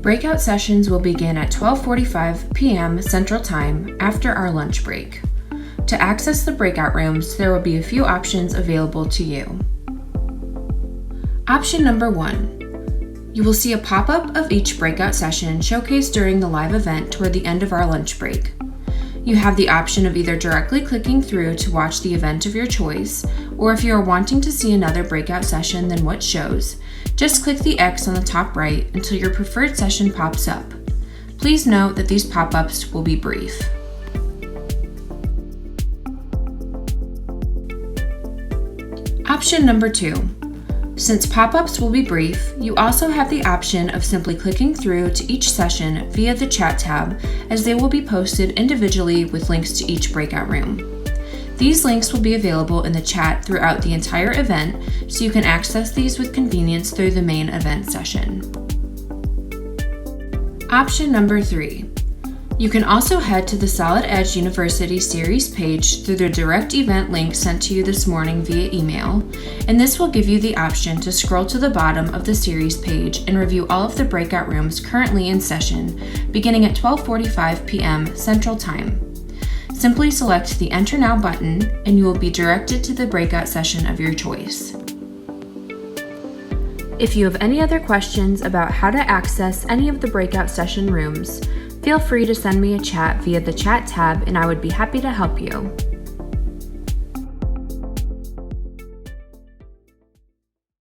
Breakout sessions will begin at 12:45 p.m. Central Time after our lunch break. To access the breakout rooms, there will be a few options available to you. Option number 1. You will see a pop-up of each breakout session showcased during the live event toward the end of our lunch break. You have the option of either directly clicking through to watch the event of your choice, or if you are wanting to see another breakout session than what shows, just click the X on the top right until your preferred session pops up. Please note that these pop-ups will be brief. Option number 2. Since pop-ups will be brief, you also have the option of simply clicking through to each session via the chat tab, as they will be posted individually with links to each breakout room. These links will be available in the chat throughout the entire event, so you can access these with convenience through the main event session. Option number 3. You can also head to the Solid Edge University Series page through the direct event link sent to you this morning via email, and this will give you the option to scroll to the bottom of the series page and review all of the breakout rooms currently in session, beginning at 12:45 p.m. Central Time. Simply select the Enter Now button, and you will be directed to the breakout session of your choice. If you have any other questions about how to access any of the breakout session rooms, feel free to send me a chat via the chat tab and I would be happy to help you.